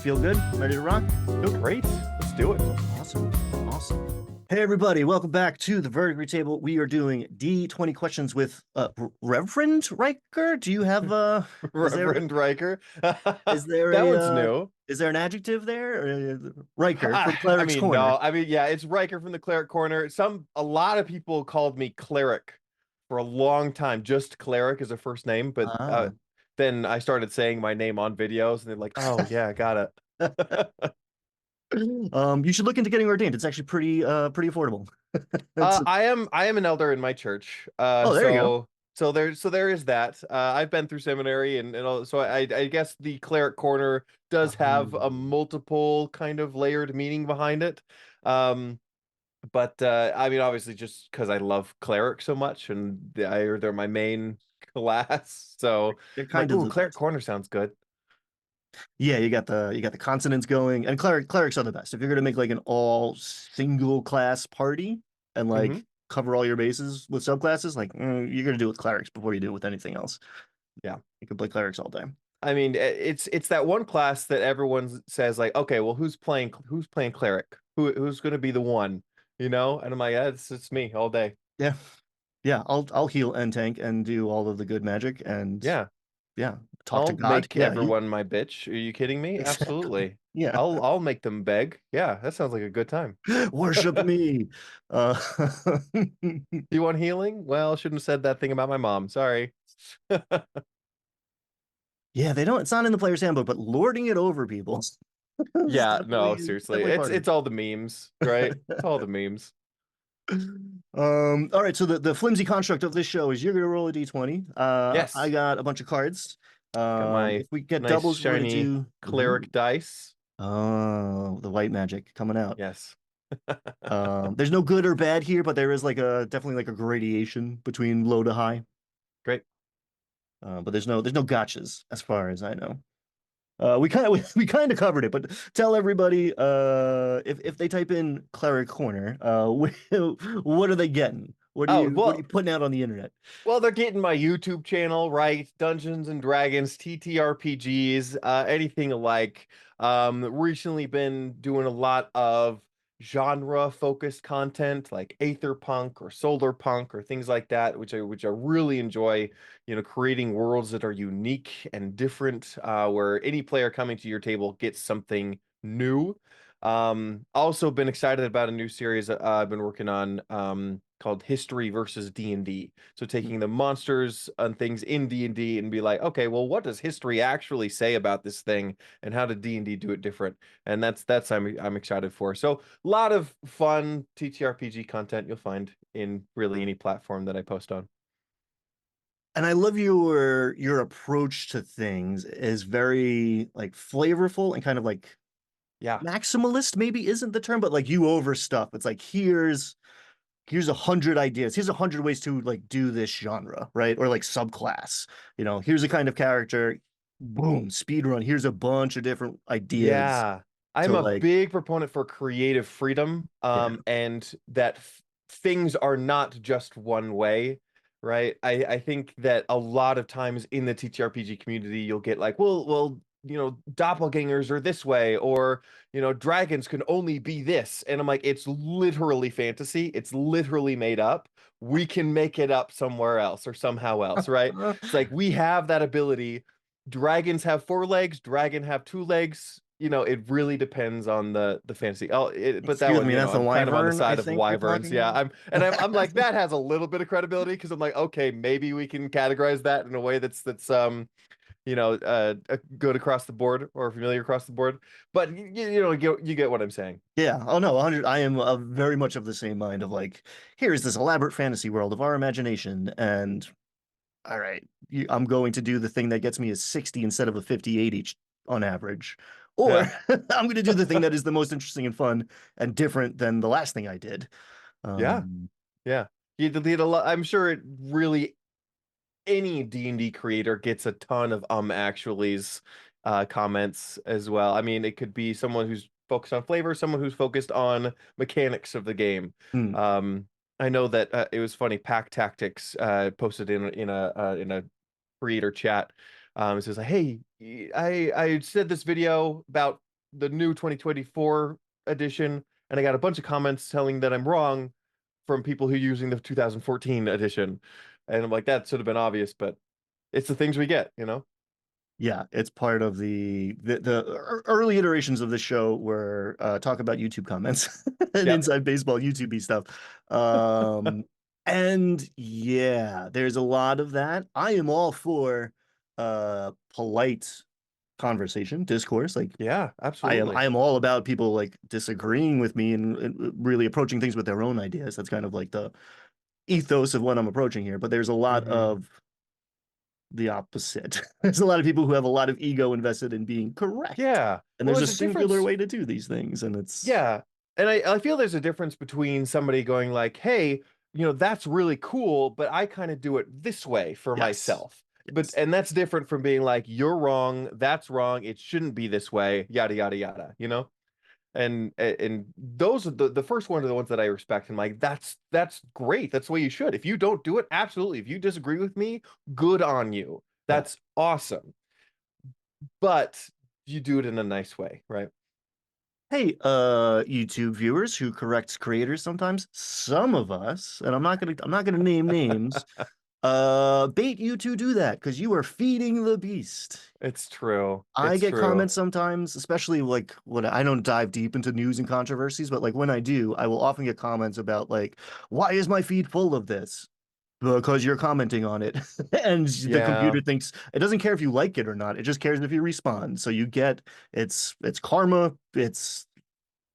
feel good? Ready to rock? Feel great. Let's do it. Awesome. Awesome. Hey, everybody. Welcome back to the Verdigre Table. We are doing D20 questions with Reverend Ryker. Do you have Reverend Ryker. is there That a one's new. is there an adjective there? Riker from I Cleric's mean, Corner. no. I mean, yeah, it's Ryker from the Cleric Corner. A lot of people called me Cleric for a long time. Just Cleric is a first name, but Ah. then I started saying my name on videos, and they're like, "Oh yeah, got it." You should look into getting ordained. It's actually pretty affordable. It's I am an elder in my church. Oh, there you go. So there is that. I've been through seminary and all, so I guess the Cleric Corner does have a multiple kind of layered meaning behind it. But I mean, obviously, just because I love cleric so much, and they're my main class, so They're I'm like, kind of ooh, the Cleric best. Corner sounds good. Yeah, you got the consonants going, and clerics are the best. If you're gonna make like an all single class party and Hmm. like cover all your bases with subclasses, like you're gonna do it with clerics before you do it with anything else. Yeah. You can play clerics all day. I mean, it's that one class that everyone says like, okay, well, who's playing cleric? Who's going to be the one, you know? And I'm like, yeah, it's me all day. Yeah, yeah. I'll heal and tank and do all of the good magic and Yeah, yeah, talk to I'll God. make Yeah, you everyone my bitch. Are you kidding me? exactly. Absolutely. Yeah, I'll make them beg. Yeah, that sounds like a good time. worship me. Uh, Do you want healing? Well, shouldn't have said that thing about my mom. Sorry. yeah, they don't. It's not in the player's handbook, but lording it over people is Yeah, definitely no, seriously. definitely It's part of it's all the memes, right? It's all the memes. All right, so the flimsy construct of this show is you're gonna roll a d20. I Yes. got a bunch of cards. Got my If we get nice doubles, we're gonna shiny do cleric dice. oh, the white magic coming out. Yes. There's no good or bad here, but there is like a definitely like a gradation between low to high. Great. But there's no gotchas as far as I know. We kind of covered it, but tell everybody if they type in Cleric Corner, what are they getting? What are Oh, you well, putting out on the internet? well, they're getting my YouTube channel, right? Dungeons and Dragons, TTRPGs, anything alike. Recently been doing a lot of genre-focused content like Aetherpunk or Solar Punk or things like that, which I really enjoy, creating worlds that are unique and different, where any player coming to your table gets something new. Also been excited about a new series I've been working on, called History versus D&D. So taking the monsters and things in D&D and be like, okay, well, what does history actually say about this thing, and how did D&D do it different? And that's I'm excited for. So a lot of fun TTRPG content you'll find in really any platform that I post on. And I love your approach to things is very like flavorful and kind of like Yeah. maximalist maybe isn't the term, but like you over stuff. It's like here's 100 ideas. Here's 100 ways to like do this genre, right? Or like subclass. Here's a kind of character. Boom, speed run. Here's a bunch of different ideas Yeah. to I'm a like, big proponent for creative freedom, yeah, and that things are not just one way, right? I think that a lot of times in the TTRPG community, you'll get like, well, doppelgangers are this way, or dragons can only be this, and I'm like, it's literally fantasy. It's literally made up. We can make it up somewhere else or somehow else, right? It's like we have that ability. Dragons have four legs, dragon have two legs. It really depends on the fantasy. But that excuse one, me, that's a I'm kind of on the wyvern, I side of think you're wyverns. talking Yeah, about. I'm like, that has a little bit of credibility, because I'm like, okay, maybe we can categorize that in a way that's good across the board or familiar across the board. But you get what I'm saying. Yeah. Oh no, 100. I am very much of the same mind of like, here's this elaborate fantasy world of our imagination, and all right, I'm going to do the thing that gets me a 60 instead of a 58 each on average. Or Yeah, I'm going to do the thing that is the most interesting and fun and different than the last thing I did. yeah, Um, yeah. You delete a lot. I'm sure it really any D&D creator gets a ton of actuallys comments as well. I mean, it could be someone who's focused on flavor, someone who's focused on mechanics of the game. hmm. Um, I know that it was funny. Pack Tactics posted in a creator chat. It says like, "Hey, I said this video about the new 2024 edition, and I got a bunch of comments telling that I'm wrong from people who are using the 2014 edition. And I'm like, that should have been obvious, but it's the things we get, you know? Yeah, it's part of the early iterations of the show were talk about YouTube comments and Yep. inside baseball YouTube stuff. Um, and yeah, there's a lot of that. I am all for polite conversation, discourse. Like Yeah, I absolutely. am all about people like disagreeing with me and really approaching things with their own ideas. That's kind of like the ethos of what I'm approaching here. But there's a lot Hmm. of the opposite. There's a lot of people who have a lot of ego invested in being correct. Yeah. And Well, there's a there's a singular difference. way to do these things. And it's, Yeah. And I feel there's a difference between somebody going like, hey, that's really cool, but I kind of do it this way for yes, myself. But yes, and that's different from being like, you're wrong, that's wrong, it shouldn't be this way, yada yada yada, you know? And those are the first one are the ones that I respect. And like, that's great. That's the way you should. If you don't do it, absolutely. If you disagree with me, good on you. yeah. That's awesome. But you do it in a nice way, right? Hey, YouTube viewers who correct creators sometimes, some of us, and I'm not gonna name names, bait you to do that because you are feeding the beast. It's true. I It's get true. comments sometimes, especially like when I don't dive deep into news and controversies, but like when I do, I will often get comments about like, why is my feed full of this? Because you're commenting on it. And the Yeah. computer thinks it doesn't care if you like it or not. It just cares if you respond. So you get it's karma, it's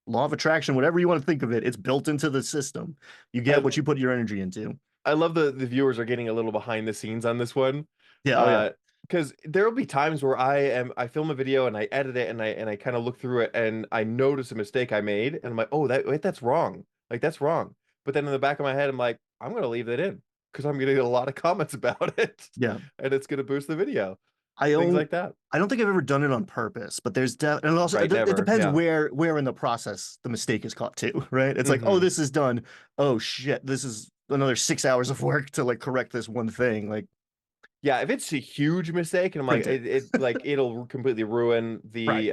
law of attraction, whatever you want to think of it. It's built into the system. You get I what you put your energy into. I love the viewers are getting a little behind the scenes on this one. Yeah, oh yeah. Uh, because there will be times where I film a video and I edit it and I kind of look through it and I notice a mistake I made and I'm like, oh, that's wrong. Like that's wrong. But then in the back of my head, I'm like, I'm gonna leave that in because I'm gonna get a lot of comments about it Yeah. and it's gonna boost the video. I Things own like that. I don't think I've ever done it on purpose, but and also Right, it never. depends Yeah. where in the process the mistake is caught too, right? It's like, oh, Hmm. this is done. Oh shit, this is another 6 hours of work to like correct this one thing. Like Yeah, if it's a huge mistake and I'm like print it. it like it'll completely ruin Right. the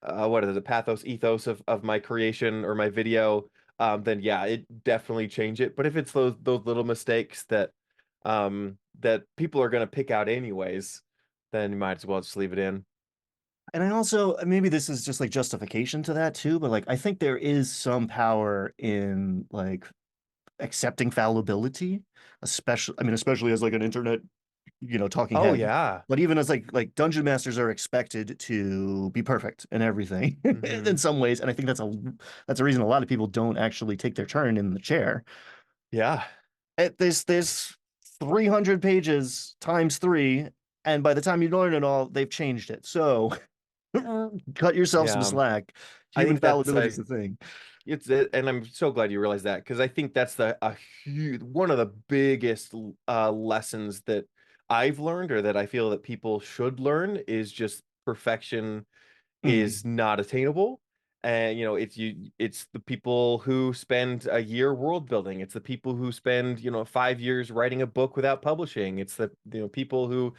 what is it, the pathos ethos of my creation or my video, then yeah, it definitely change it. But if it's those little mistakes that people are gonna pick out anyways, then you might as well just leave it in. And I also maybe this is just like justification to that too, but like I think there is some power in like accepting fallibility, especially I mean, especially as like an internet, talking Oh head. yeah. But even as like dungeon masters are expected to be perfect in everything in Hmm. some ways, and I think that's a reason a lot of people don't actually take their turn in the chair. Yeah. There's 300 pages times three, and by the time you learn it all, they've changed it. So cut yourself some Yeah. slack. I Human think that's fallibility is I the thing. it's it, and I'm so glad you realized that because I think that's the a huge one of the biggest lessons that I've learned or that I feel that people should learn is just perfection Mm, is not attainable. And it's the people who spend a year world building. It's the people who spend, 5 years writing a book without publishing. It's the people who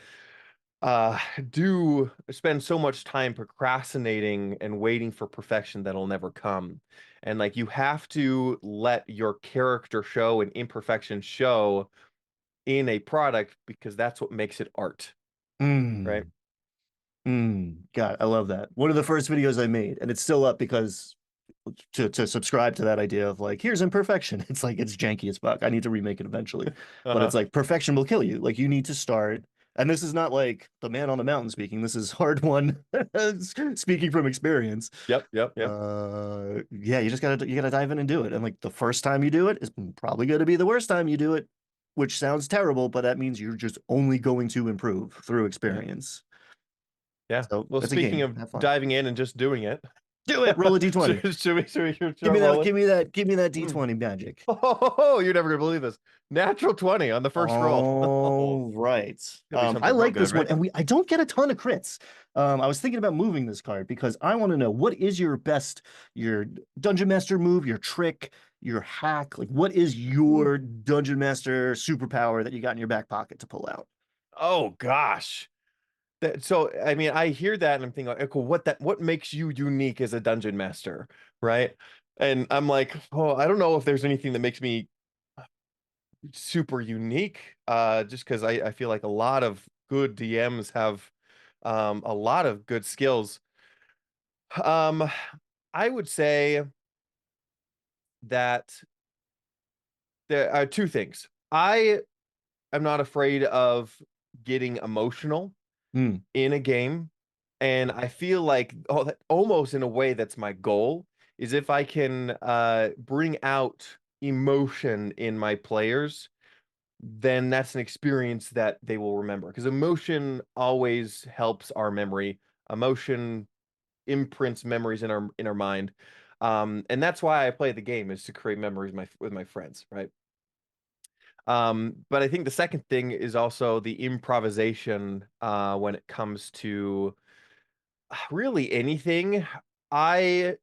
uh do spend so much time procrastinating and waiting for perfection that'll never come. And like you have to let your character show and imperfection show in a product because that's what makes it art, right? mm, God, I love that. One of the first videos I made, and it's still up because to subscribe to that idea of like, here's imperfection. It's like it's janky as fuck. I need to remake it eventually. But it's Uh-huh. like perfection will kill you. Like you need to start. And this is not like the man on the mountain speaking. This is hard one speaking from experience. Yep, yep, yep. Yeah, you gotta dive in and do it. And like the first time you do it is probably gonna be the worst time you do it, which sounds terrible, but that means you're just only going to improve through Yeah. experience. Yeah. So Well, it's a speaking game. of Have fun. diving in and just doing it, Do it. Roll a d20. should we Give start me that. rolling? Give me that Mm. d20 magic. Oh, you're never gonna believe this. Natural 20 on the first roll. Oh, All right. gonna be I something real like good, this one, right? and I don't get a ton of crits. I was thinking about moving this card because I want to know what is your dungeon master move, your trick, your hack. Like, what is Ooh. your dungeon master superpower that you got in your back pocket to pull out? Oh gosh. So I mean, I hear that and I'm thinking like, "Okay, cool, what makes you unique as a dungeon master, right?" And I'm like, oh, I don't know if there's anything that makes me super unique. Just because I feel like a lot of good DMs have a lot of good skills. Um, I would say that there are two things. I am not afraid of getting emotional Hmm. in a game. And I feel like almost in a way that's my goal is if I can bring out emotion in my players, then that's an experience that they will remember. Because emotion always helps our memory. Emotion imprints memories in our mind. And that's why I play the game is to create memories with my friends, right? But I think the second thing is also the improvisation when it comes to really anything. I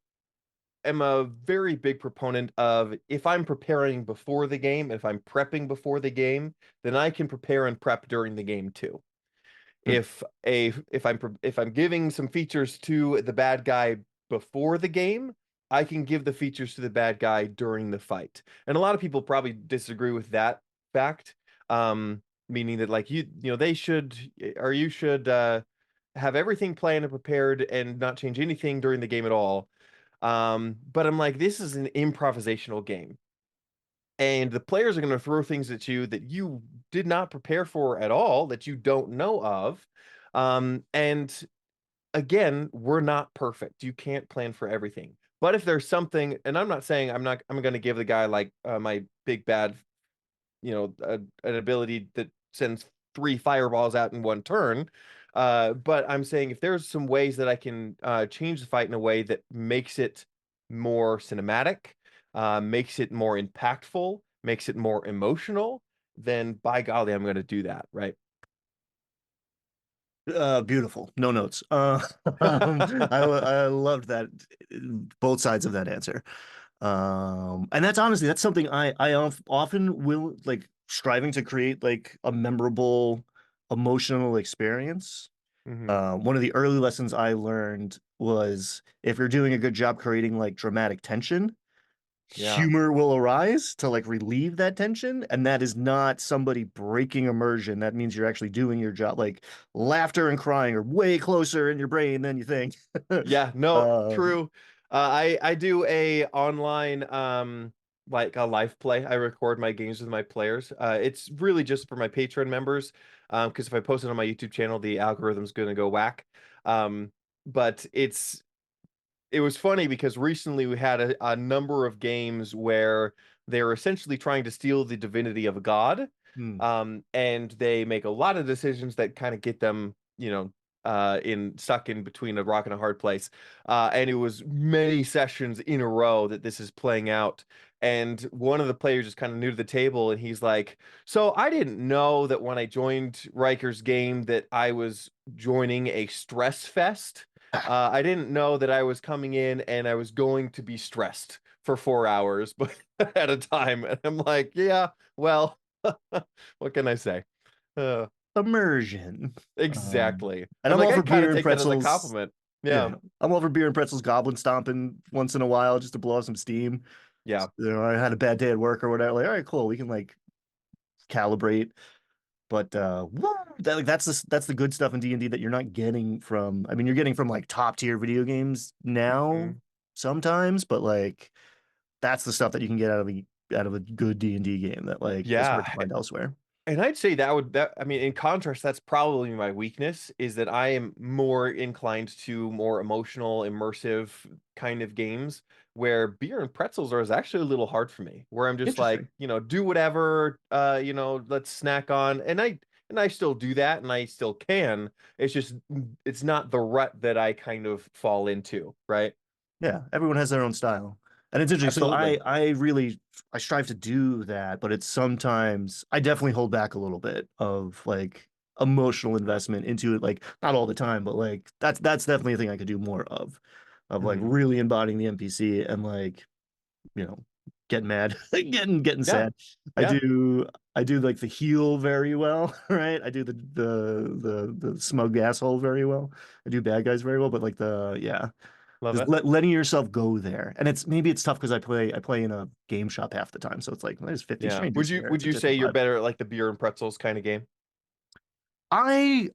am a very big proponent of if I'm preparing before the game, if I'm prepping before the game, then I can prepare and prep during the game too. Hmm. If I'm giving some features to the bad guy before the game, I can give the features to the bad guy during the fight. And a lot of people probably disagree with that fact. Meaning that like you know they should or you should have everything planned and prepared and not change anything during the game at all. But I'm like, this is an improvisational game. And the players are going to throw things at you that you did not prepare for at all, that you don't know of. And again, we're not perfect. You can't plan for everything. But if there's something, and I'm not saying I'm going to give the guy like my big bad, an ability that sends three fireballs out in one turn. But I'm saying if there's some ways that I can change the fight in a way that makes it more cinematic, makes it more impactful, makes it more emotional, then by golly, I'm going to do that, right? Beautiful. No notes. I loved that, both sides of that answer. And that's honestly that's something I often will like striving to create like a memorable emotional experience. Hmm. One of the early lessons I learned was if you're doing a good job creating like dramatic tension, Yeah. humor will arise to like relieve that tension, and that is not somebody breaking immersion. That means you're actually doing your job. Like laughter and crying are way closer in your brain than you think. Yeah, no, um true. I do a online like a live play. I record my games with my players. It's really just for my Patreon members. Because if I post it on my YouTube channel, the algorithm's gonna go whack. But it was funny because recently we had a number of games where they were essentially trying to steal the divinity of a god. hmm. And they make a lot of decisions that kind of get them, in stuck in between a rock and a hard place. And it was many sessions in a row that this is playing out. And one of the players is kind of new to the table, and he's like, "So I didn't know that when I joined Riker's game that I was joining a stress fest." I didn't know that I was coming in and I was going to be stressed for 4 hours, but at a time. And I'm like, yeah, well, what can I say? Uh, Immersion. exactly. And I'm I'm like, all I for kind of beer and take that as a pretzels. compliment. Yeah, Yeah, I'm all for beer and pretzels, goblin stomping once in a while just to blow off some steam. yeah. I had a bad day at work or whatever. Like, all right, cool. We can like calibrate. But woo, that's the good stuff in D&D that you're not getting from. I mean, you're getting from like top tier video games now Mhm. sometimes, but like that's the stuff that you can get out of a good D&D game that like is hard Yeah. to find elsewhere. And I'd say that I mean in contrast that's probably my weakness is that I am more inclined to more emotional immersive kind of games where beer and pretzels are is actually a little hard for me where I'm just like Interesting. do whatever let's snack on and I still do that and I still can it's just it's not the rut that I kind of fall into, right? Yeah, everyone has their own style. And it's interesting. So Absolutely. I strive to do that, but it's sometimes I definitely hold back a little bit of like emotional investment into it. Like not all the time, but like that's definitely a thing I could do more of like Mhm. really embodying the NPC and like, getting mad, getting Yeah, sad. I yeah, do I do like the heal very well, right? I do the smug asshole very well. I do bad guys very well, but like the yeah, love just it. letting yourself go there. And it's maybe it's tough because I play in a game shop half the time, so it's like there's 50 Yeah. Would strangers you here. would It's a you say different you're vibe. better at like the beer and pretzels kind of game? I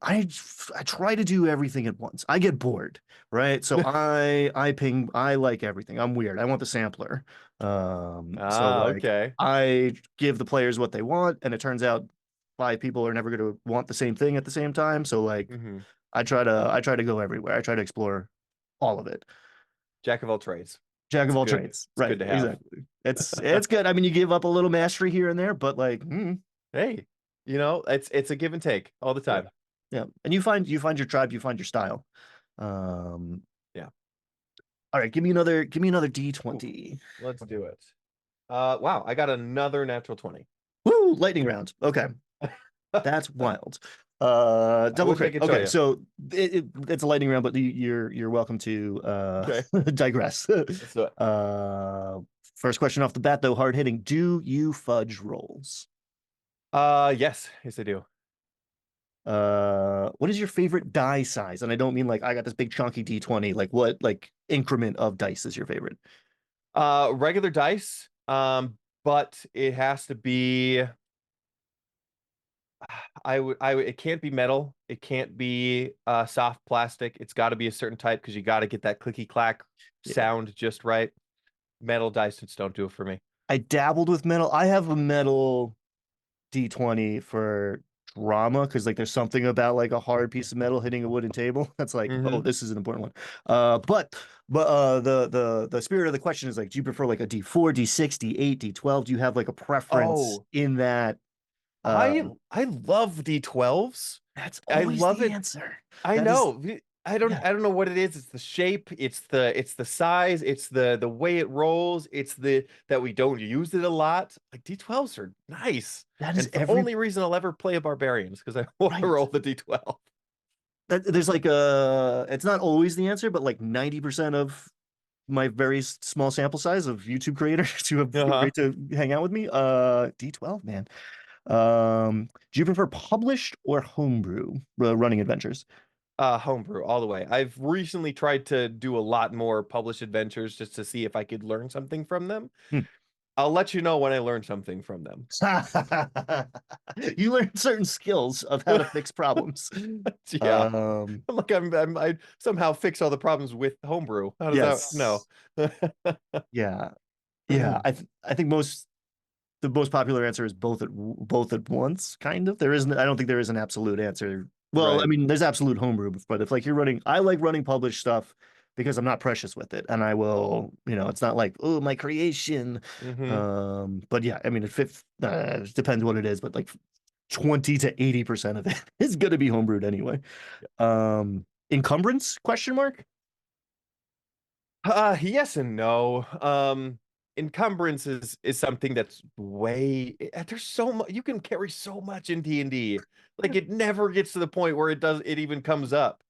try to do everything at once. I get bored, right? So I like everything. I'm weird. I want the sampler. So Ah, like okay. I give the players what they want, and it turns out five people are never going to want the same thing at the same time. So like Hmm. I try to go everywhere. I try to explore all of it. Jack of all trades. Jack of It's all good. trades. It's Right, good to have. exactly. It's good. I mean, you give up a little mastery here and there, but like, Hey, it's a give and take all the yeah, time. yeah. And you find your tribe, you find your style. Um, Yeah. All right, give me another Ooh, D20. let's do it. Wow, I got another natural 20. Woo, lightning round. Okay, that's wild. I Double wish I crit. could show Okay, you. so it's a lightning round, but you're welcome to Okay, digress. let's do it. Uh, First question off the bat, though, hard hitting. Do you fudge rolls? Yes, I do. What is your favorite die size? And I don't mean like I got this big chunky D20. Like what like increment of dice is your favorite? Regular dice, but it has to be. It can't be metal. It can't be soft plastic. It's got to be a certain type because you got to get that clicky clack Yeah. sound just right. Metal dice just don't do it for me. I dabbled with metal. I have a metal D20 for drama because like there's something about like a hard piece of metal hitting a wooden table that's like, oh, Hmm. this is an important one. But the spirit of the question is like, do you prefer like a D4, D6, D8, D12? Do you have like a preference Oh, in that? Uh, I love D12s. that's I always love the it. answer. I That is, know. I don't yeah, I don't know what it is. It's the shape, it's the size, it's the way it rolls, it's the that we don't use it a lot. Like D12s are nice. that And is it's the every only reason I'll ever play a barbarians because I want to right. roll the D12. There's like it's not always the answer, but like 90% of my very small sample size of YouTube creators who have Uh-huh. agreed to hang out with me, D12, man. Do you prefer published or homebrew running adventures? Homebrew all the way. I've recently tried to do a lot more published adventures just to see if I could learn something from them. Hmm. I'll let you know when I learn something from them. You learn certain skills of how to fix problems. Yeah. Um, I somehow fix all the problems with homebrew. How does that no? yes. Yeah. Yeah. I think the most popular answer is both at once, kind of. There isn't I don't think there is an absolute answer. Well, I Right. mean, there's absolute homebrew, but if like you're running, I like running published stuff because I'm not precious with it, and I will, it's not like oh my creation. Hmm. But yeah, I mean, it depends what it is, but like 20 to 80% of it is going to be homebrewed anyway. Encumbrance? Question mark. Yes and no. Encumbrance is something that's there's so much you can carry so much in D&D. Like it never gets to the point where it even comes up.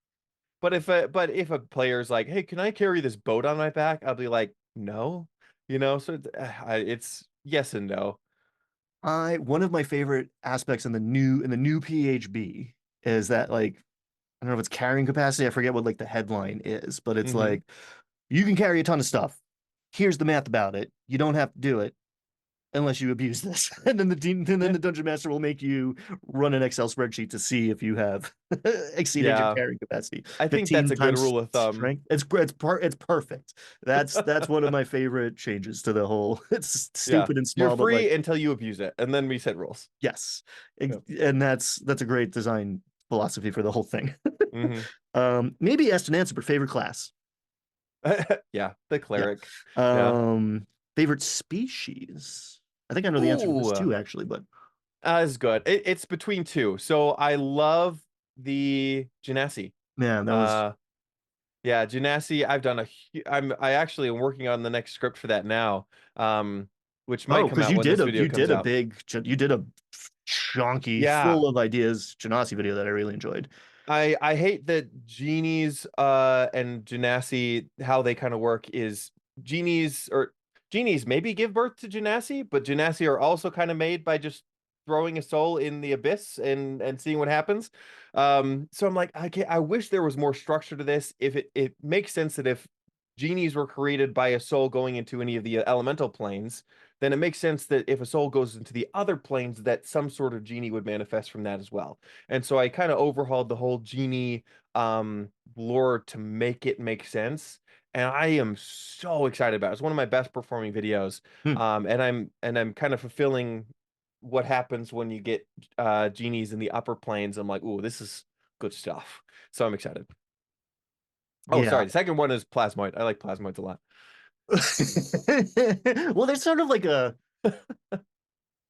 But if a player's like, "Hey, can I carry this boat on my back?" I'll be like, "No." So it's yes and no. I One of my favorite aspects in the new PHB is that like I don't know if it's carrying capacity. I forget what like the headline is, but it's Hmm. like you can carry a ton of stuff. Here's the math about it. You don't have to do it unless you abuse this. And then Yeah. the dungeon master will make you run an Excel spreadsheet to see if you have exceeded your Yeah. carrying capacity. I think that's 15 a good times rule of thumb. strength. It's perfect. That's one of my favorite changes to the whole. It's Yeah. stupid and You're small, but like free until you abuse it, and then we set rules. yes. Yeah. And that's a great design philosophy for the whole thing. Hmm. Maybe asked and answered, but favorite class. Yeah, the Yeah. cleric. Yeah. Um, Favorite species. I think I know the answer to this Ooh, too, actually, but is good. It's between two. So I love the Genasi. man, that was Uh, yeah, Genasi. I actually am working on the next script for that now. Which might come because out you when did this a video you comes did a out. big you did a chunky, Yeah, full of ideas Genasi video that I really enjoyed. I hate that genies and Genasi how they kind of work is genies or genies maybe give birth to genasi, but genasi are also kind of made by just throwing a soul in the abyss and seeing what happens. So I'm like, I wish there was more structure to this. If it makes sense that if genies were created by a soul going into any of the elemental planes, then it makes sense that if a soul goes into the other planes, that some sort of genie would manifest from that as well. And so I kind of overhauled the whole genie lore to make it make sense, and I am so excited about it. It's one of my best performing videos. Hmm. And I'm kind of fulfilling what happens when you get genies in the upper planes. I'm like, ooh, this is good stuff. So I'm excited. Oh, Yeah. sorry. The second one is plasmoid. I like plasmoids a lot. Well, there's sort of like a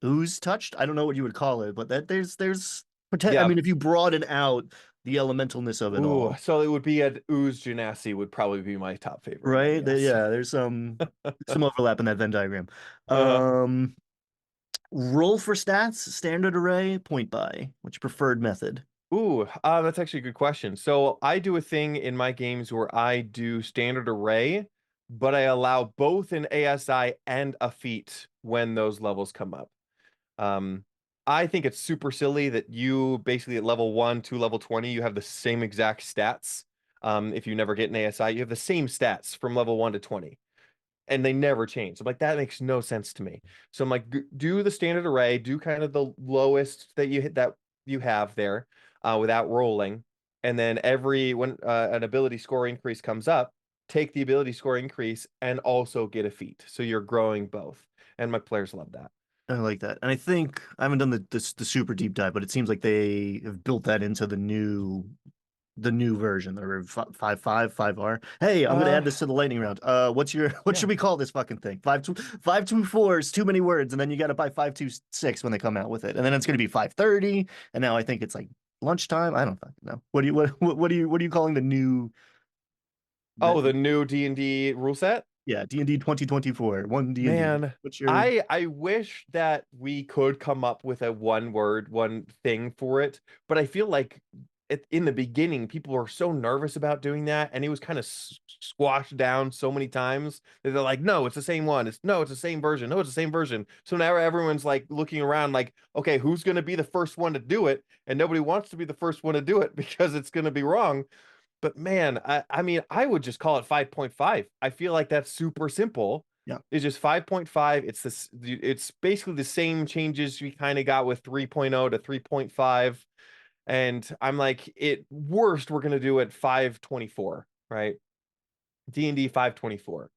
ooze touched. I don't know what you would call it, but that there's I Yeah. mean, if you broaden out the elementalness of it Ooh, all, so it would be an ooze genasi would probably be my top favorite then, right? yes. Yeah, there's some overlap in that Venn diagram. Uh, Um, roll for stats, standard array, point buy. What's your preferred method? that's actually a good question. So I do a thing in my games where I do standard array, but I allow both an ASI and a feat when those levels come up. Um, I think it's super silly that you basically at level 1 to level 20, you have the same exact stats. If you never get an ASI, you have the same stats from level 1 to 20 and they never change. I'm like, that makes no sense to me. So I'm like, do the standard array, do kind of the lowest that you hit that you have there without rolling. And then every when an ability score increase comes up, take the ability score increase and also get a feat. So you're growing both. And my players love that. I like that, and I think I haven't done the super deep dive, but it seems like they have built that into the new version, the 5.5 5R. Hey, I'm gonna Uh, add this to the lightning round. What's your what yeah. should we call this fucking thing? 5.2 5.2 4 is too many words, and then you got to buy 5.2 6 when they come out with it, and then it's gonna be 5.30, and now I think it's like lunchtime. I don't fucking know. What are you calling the new? Oh, The the new D&D rule set? yeah, D&D 2024 one D&D. Man, What's your I wish that we could come up with a one word, one thing for it, but I feel like in the beginning, people were so nervous about doing that, and it was kind of squashed down so many times that they're like, "No, it's the same one. It's the same version. No, it's the same version." So now everyone's like looking around, like, "Okay, who's going to be the first one to do it?" And nobody wants to be the first one to do it because it's going to be wrong. But man, I mean, I would just call it 5.5. I feel like that's super simple. yeah It's just 5.5. It's basically the same changes we kind of got with 3.0 to 3.5. And I'm like, it worst, we're gonna do it 524, right? D&D 524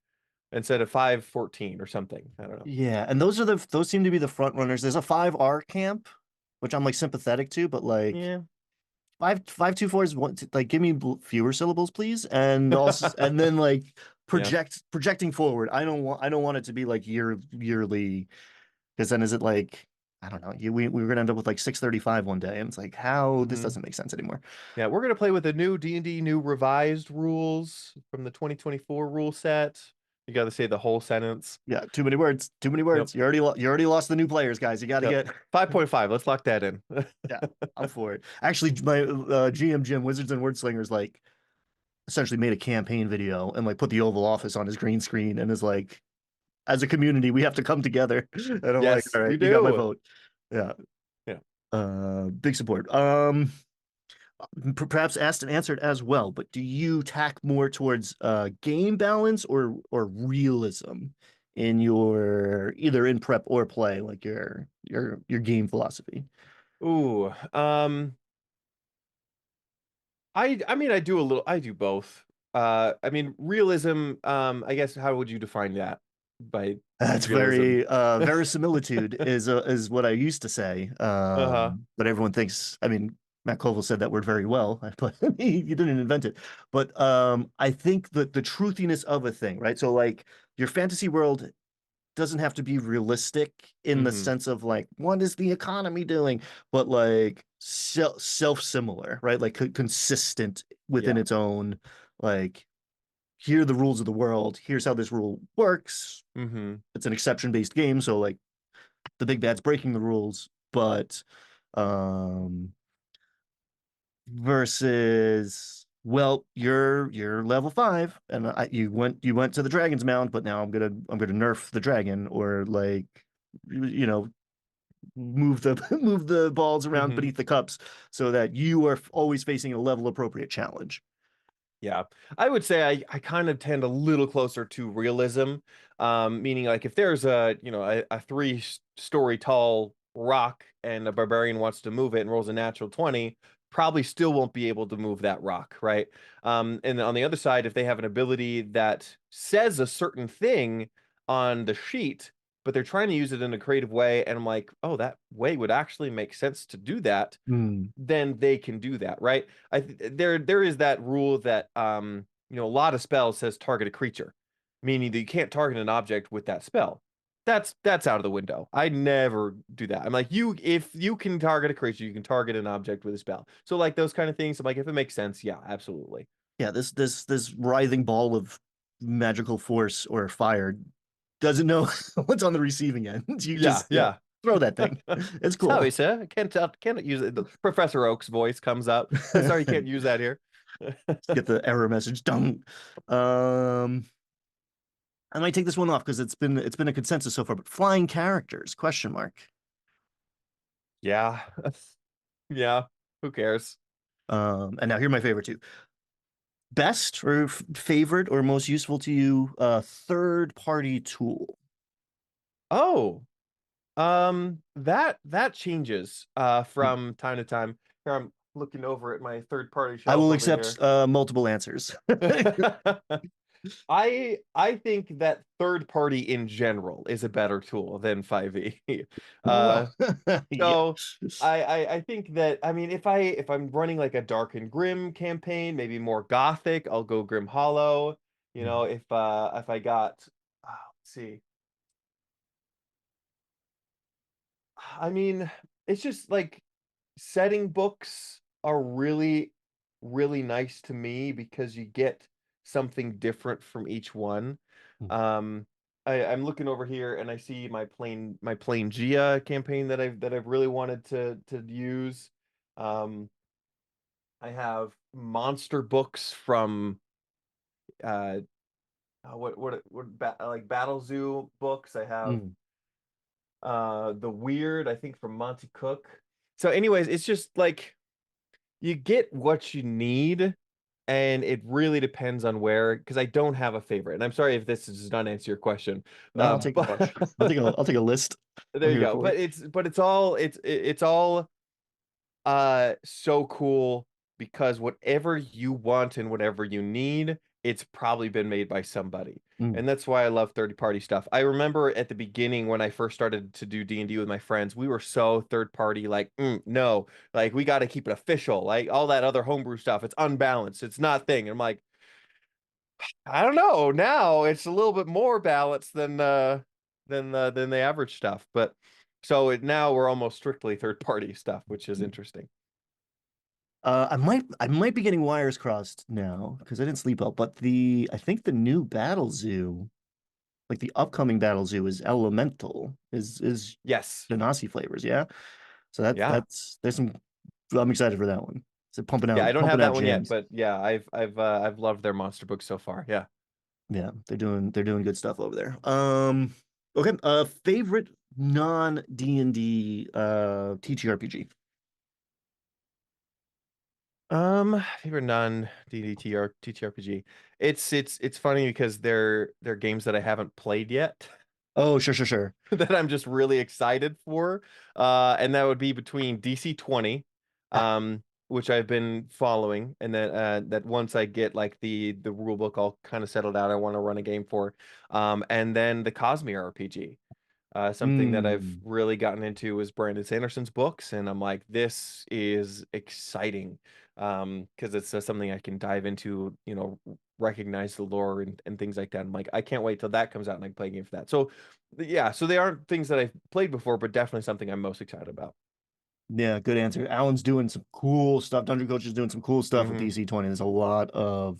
instead of 514 or something. I don't know. yeah, and those seem to be the front runners. There's a 5R camp, which I'm like sympathetic to, but like Yeah. 5.2 4 is one like give me fewer syllables, please, and also and then like Yeah. projecting forward. I don't want it to be like yearly because then is it like I don't know. We were gonna end up with like 635 one day, and it's like how this hmm doesn't make sense anymore. Yeah, we're gonna play with the new D&D new revised rules from the 2024 rule set. You got to say the whole sentence. Yeah, too many words, too many Yep. words. You already lost the new players, guys. You got to Yep. get 5.5. Let's lock that in. yeah. I'm for it. Actually, my GM Jim Wizards and Wordslingers like essentially made a campaign video and like put the Oval Office on his green screen and is like, as a community, we have to come together. And I'm like, Yes, all right, we you got my do. vote. Yeah. Yeah. Big support. Perhaps asked and answered as well, but do you tack more towards game balance or realism in your either in prep or play, like your game philosophy? Ooh. I mean I do both. I mean realism, I guess how would you define that by That's realism? very verisimilitude is what I used to say. Uh-huh. But everyone thinks, I mean, Matt Colville said that word very well, but he didn't invent it. But I think that the truthiness of a thing, right? So like your fantasy world doesn't have to be realistic in the hmm sense of like what is the economy doing, but like self-similar, right? Like consistent within Yeah. its own like here are the rules of the world. Here's how this rule works. hmm It's an exception-based game, so like the big bad's breaking the rules, but um versus well, you're level 5, and you went to the dragon's mound, but now I'm gonna nerf the dragon, or like you know move the move the balls around Hmm. beneath the cups so that you are always facing a level appropriate challenge. Yeah, I would say I kind of tend a little closer to realism, meaning like if there's a three-story tall rock and a barbarian wants to move it and rolls a natural 20, probably still won't be able to move that rock, right? And on the other side, if they have an ability that says a certain thing on the sheet, but they're trying to use it in a creative way, and I'm like, oh, that way would actually make sense to do that, Hmm. then they can do that, right? There is that rule that a lot of spells says target a creature, meaning that you can't target an object with that spell. That's out of the window. I never do that. I'm like, if you can target a creature, you can target an object with a spell. So like those kind of things, I'm like, if it makes sense, yeah, absolutely. Yeah, this writhing ball of magical force or fire doesn't know what's on the receiving end. You Yeah, just yeah. throw that thing. It's Sorry, cool. sir. I can't use it. Professor Oak's voice comes out. Sorry, you can't use that here. Get the error message. Done. Um, I might take this one off because it's been a consensus so far. But flying characters? Question mark. Yeah. Yeah. Who cares? And now here are my favorite two. Best or favorite or most useful to you third party tool. Oh, that changes from time to time. Here I'm looking over at my third party I shelf will over accept here. multiple answers. I think that third party in general is a better tool than 5e. Uh Well, yeah. so I think that, I mean, if I'm running like a Dark and Grim campaign, maybe more gothic, I'll go Grim Hollow. If I got let's see. I mean, it's just like setting books are really, really nice to me because you get something different from each one. Um, I'm looking over here and I see my plain Gia campaign that I've really wanted to use. Um, I have monster books from uh like Battle Zoo books. I have Mm. the Weird, I think, from Monty Cook. So anyways, it's just like you get what you need, and it really depends on where, because I don't have a favorite. And I'm sorry if this does not answer your question. No, I'll take a But bunch. I'll take a list. I'm there you here go. for it. But it's all so cool because whatever you want and whatever you need, it's probably been made by somebody. Mm. And that's why I love third party stuff. I remember at the beginning when I first started to do D&D with my friends, we were so third party, like, no, like we got to keep it official. Like all that other homebrew stuff, it's unbalanced. It's not thing. And I'm like, I don't know. Now it's a little bit more balanced than the average stuff. But now we're almost strictly third party stuff, which is interesting. I might be getting wires crossed now because I didn't sleep well. But I think the new Battle Zoo, like the upcoming Battle Zoo, is Elemental, is Yes. Genasi flavors. Yeah, so Yeah. there's some. I'm excited for that one. So Yeah, I don't have pumping out that one yet, jams. but yeah, I've loved their monster books so far. Yeah. Yeah, they're doing good stuff over there. Okay. Favorite non D&D TTRPG. Favorite non DDTR TTRPG. It's funny because they're games that I haven't played yet Oh, sure, sure, sure. that I'm just really excited for. And that would be between DC 20, Ah, which I've been following, and then that once I get like the rule book all kind of settled out, I want to run a game for. And then the Cosmere RPG. Something that I've mm. really gotten into was Brandon Sanderson's books, and I'm like, this is exciting, because it's something I can dive into, recognize the lore and things like that. I'm like, I can't wait till that comes out and I can play a game for that. So, yeah, so they aren't things that I've played before, but definitely something I'm most excited about. Yeah, good answer. Alan's doing some cool stuff. Dungeon Coach is doing some cool stuff with Hmm. DC 20. There's a lot of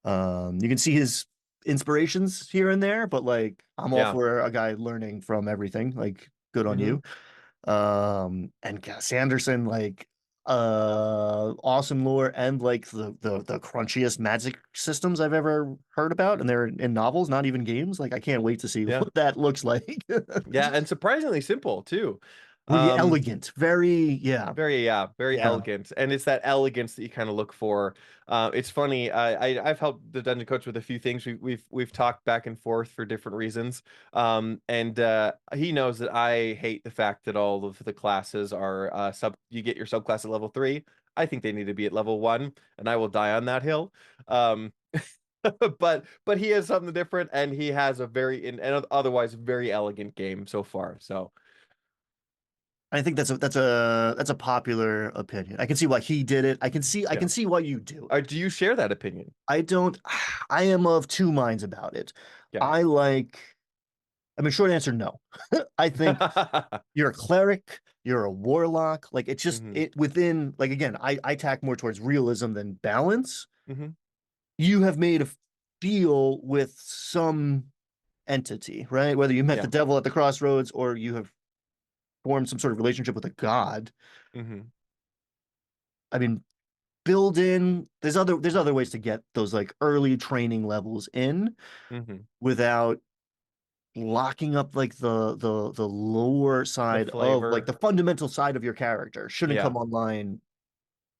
you can see his inspirations here and there, but like I'm all Yeah. for a guy learning from everything. Like good on Hmm. you. And Sanderson, like Awesome lore and like the crunchiest magic systems I've ever heard about, and they're in novels, not even games. Like I can't wait to see Yeah. what that looks like. Yeah, and surprisingly simple too. Really Um, elegant, very yeah, Very, yeah, very yeah. elegant, and it's that elegance that you kind of look for. It's funny. I've helped the dungeon coach with a few things. We've talked back and forth for different reasons. And he knows that I hate the fact that all of the classes are sub. You get your subclass at level 3. I think they need to be at level 1, and I will die on that hill. Um, but he has something different, and he has a and otherwise very elegant game so far. So I think that's a popular opinion. I can see why he did it. I yeah. can see why you do it. Do you share that opinion? I don't. I am of two minds about it. Yeah. I like. I mean, short answer, no. I think you're a cleric, you're a warlock. Like it's just hmm it within. Like again, I tack more towards realism than balance. hmm You have made a deal with some entity, right? Whether you met the Yeah. devil at the crossroads or you have formed some sort of relationship with a god. hmm I mean, build in there's other ways to get those like early training levels in hmm without locking up like the lower The side of like flavor. the fundamental side of your character shouldn't Yeah. come online,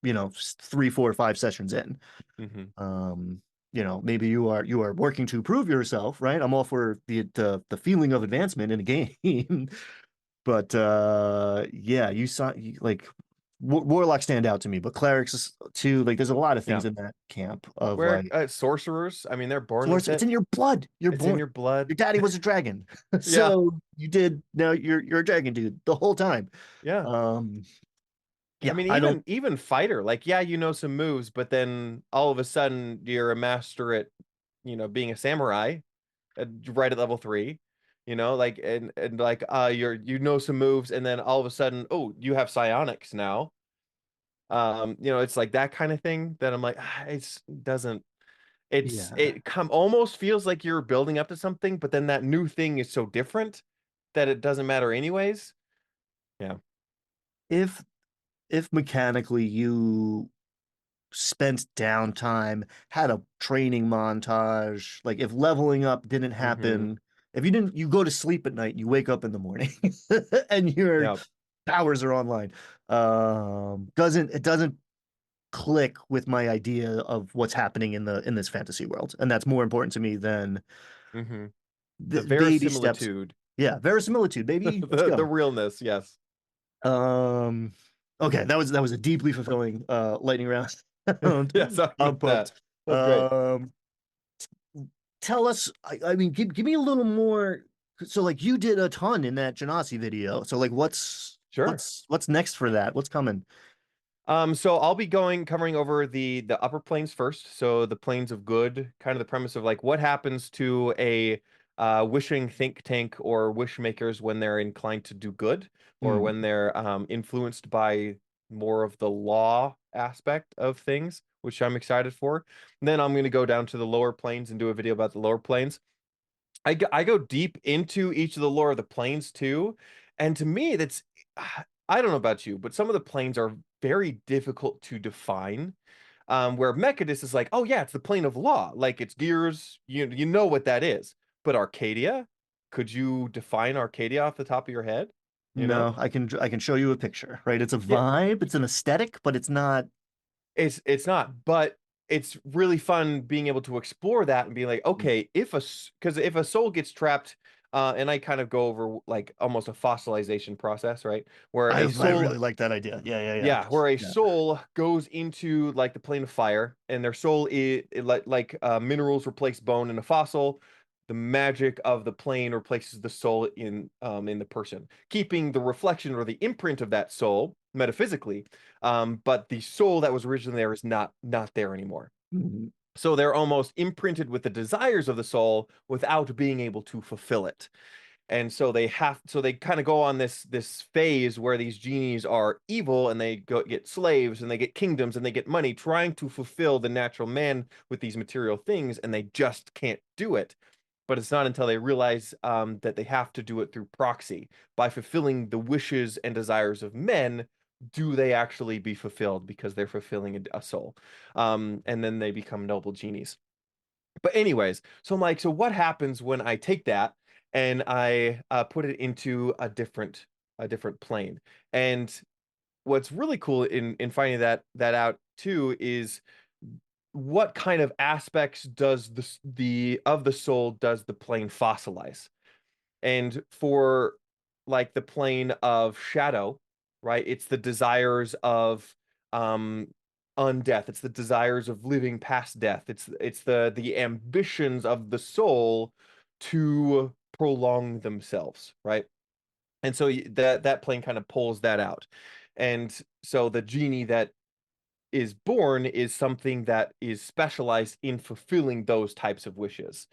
3 4 5 sessions in. hmm um Maybe you are working to prove yourself, right? I'm all for the feeling of advancement in a game. But yeah, like warlocks stand out to me, but clerics too. Like there's a lot of things Yeah. in that camp of Where like sorcerers, I mean, they're born source. with It's it. in your blood. You're It's in born. your blood. Your daddy was a dragon, Yeah. so you did. Now you're a dragon dude the whole time. Yeah. Um, I yeah, mean, I don't. even fighter, like, yeah, you know some moves, but then all of a sudden you're a master at, being a samurai right at level 3, like and like you know some moves, and then all of a sudden, oh, you have psionics now. It's like that kind of thing that I'm like, it's doesn't Yeah, it come almost feels like you're building up to something, but then that new thing is so different that it doesn't matter anyways. Yeah. if mechanically you spent downtime, had a training montage, like if leveling up didn't hmm happen, if you didn't, you go to sleep at night, you wake up in the morning, and your Yeah. powers are online. Doesn't click with my idea of what's happening in this fantasy world, and that's more important to me than hmm The the baby steps. verisimilitude, Yeah, verisimilitude, baby. Let's the go. realness. Yes. Um, okay, that was a deeply fulfilling lightning round. Yeah. Sorry I'm about that. pumped. That's great. Um, Tell us. I mean, give me a little more. So, like, you did a ton in that Genasi video. So, like, Sure. what's next for that? What's coming? So I'll be covering over the upper planes first. So the planes of good, kind of the premise of like what happens to a wishing think tank or wish makers when they're inclined to do good, or Hmm. when they're influenced by more of the law aspect of things, which I'm excited for. And then I'm going to go down to the lower planes and do a video about the lower planes. I go deep into each of the lore of the planes too, and to me, that's I don't know about you, but some of the planes are very difficult to define. Where Mechadus is like, oh yeah, it's the plane of law, like it's gears, you know what that is. But Arcadia, could you define Arcadia off the top of your head? You know? No, I can show you a picture, right? It's a Yeah, vibe, it's an aesthetic, but it's not. it's not, but it's really fun being able to explore that and be like, okay, because if a soul gets trapped, and I kind of go over like almost a fossilization process, right? Where a I soul, really like that idea. Yeah, yeah, yeah. yeah, where a Yeah. soul goes into like the plane of fire, and their soul is like minerals replace bone in a fossil. The magic of the plane replaces the soul in the person, keeping the reflection or the imprint of that soul metaphysically. But the soul that was originally there is not there anymore. Mhm. So they're almost imprinted with the desires of the soul without being able to fulfill it. And so they kind of go on this phase where these genies are evil, and they go get slaves, and they get kingdoms, and they get money, trying to fulfill the natural man with these material things, and they just can't do it. But it's not until they realize that they have to do it through proxy by fulfilling the wishes and desires of men do they actually be fulfilled because they're fulfilling a soul? And then they become noble genies. But anyways, so I'm like, so what happens when I take that and I put it into a different plane? And what's really cool in finding that out too is what kind of aspects does the of the soul does the plane fossilize? And for like the plane of shadow, right? It's the desires of um undeath. It's the desires of living past death. It's the ambitions of the soul to prolong themselves, right? And so that plane kind of pulls that out. And so the genie that is born is something that is specialized in fulfilling those types of wishes.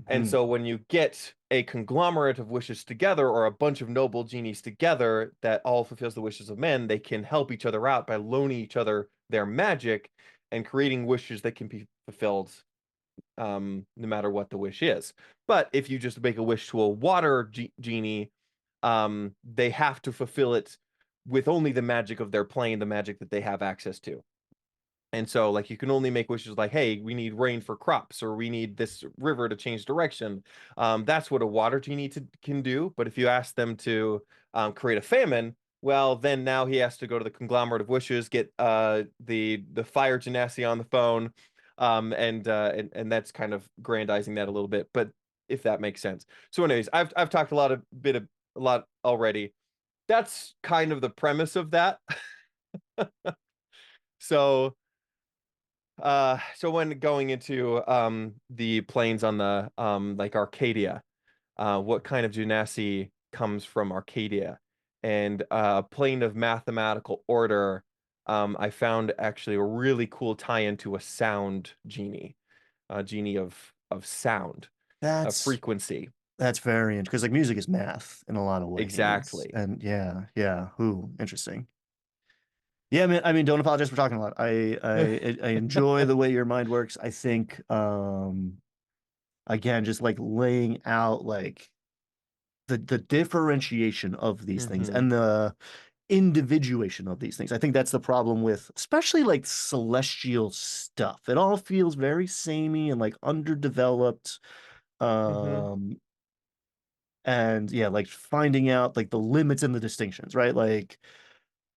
And Mm-hmm. so when you get a conglomerate of wishes together or a bunch of noble genies together that all fulfills the wishes of men, they can help each other out by loaning each other their magic and creating wishes that can be fulfilled no matter what the wish is. But if you just make a wish to a water genie, they have to fulfill it with only the magic of their plane, the magic that they have access to. And so, like, you can only make wishes like, hey, we need rain for crops, or we need this river to change direction. That's what a water genie can do. But if you ask them to create a famine, well, then now he has to go to the conglomerate of wishes, get the fire genasi on the phone, and that's kind of grandizing that a little bit. But if that makes sense. So, anyways, I've talked a lot already. That's kind of the premise of that. So so when going into the planes on the like Arcadia, what kind of Genasi comes from Arcadia? And a plane of mathematical order, I found actually a really cool tie-in to a sound genie, a genie of sound, of That's frequency. that's very interesting because like music is math in a lot of ways, Exactly. and yeah, yeah. Ooh, interesting. Yeah, I mean, don't apologize for talking a lot. I enjoy the way your mind works. I think, again, just like laying out like the differentiation of these things Hmm. and the individuation of these things. I think that's the problem with especially like celestial stuff. It all feels very samey and like underdeveloped. Hmm. Um, and yeah, like finding out like the limits and the distinctions, right? Like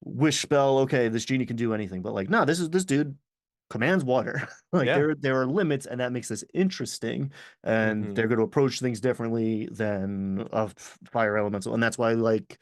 wish spell, okay, this genie can do anything, but like, no, this dude commands water. Like Yeah. there are limits, and that makes this interesting. And Hmm. they're going to approach things differently than of fire elemental, and that's why like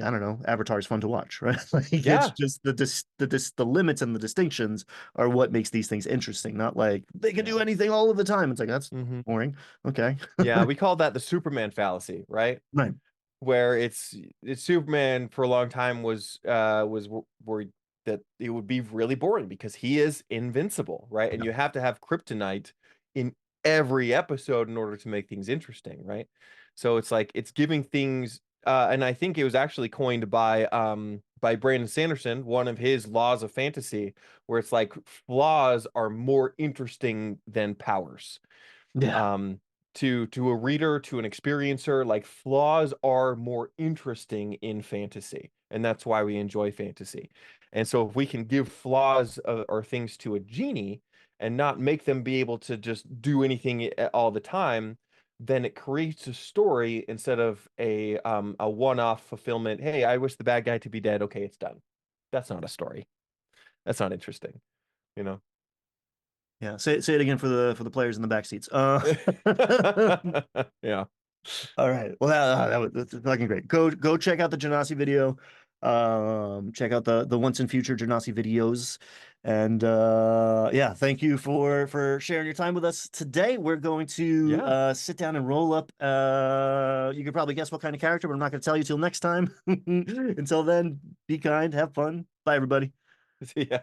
I don't know, Avatar is fun to watch, right? Like it's Yeah. just the limits and the distinctions are what makes these things interesting. Not like they can do Yeah. anything all of the time. It's like that's Hmm. boring. Okay, Yeah, we call that the Superman fallacy, right? right. Where it's Superman for a long time was worried that it would be really boring because he is invincible, right? And Yeah. you have to have kryptonite in every episode in order to make things interesting, right? So it's like it's giving things and I think it was actually coined by Brandon Sanderson, one of his laws of fantasy, where it's like flaws are more interesting than powers Yeah. um to a reader, to an experiencer, like flaws are more interesting in fantasy, and that's why we enjoy fantasy. And so if we can give flaws or things to a genie and not make them be able to just do anything all the time, then it creates a story instead of a one-off fulfillment. Hey, I wish the bad guy to be dead. Okay, it's done. That's not a story. That's not interesting, you know. Yeah. Say it again for the players in the back seats. Yeah. All right. Well, that's fucking great. Go check out the Janasi video. Check out the once and future Janasi videos. And yeah, thank you for sharing your time with us today. We're going to Yeah. sit down and roll up. You could probably guess what kind of character, but I'm not going to tell you till next time. Until then, be kind, have fun. Bye, everybody. Yeah.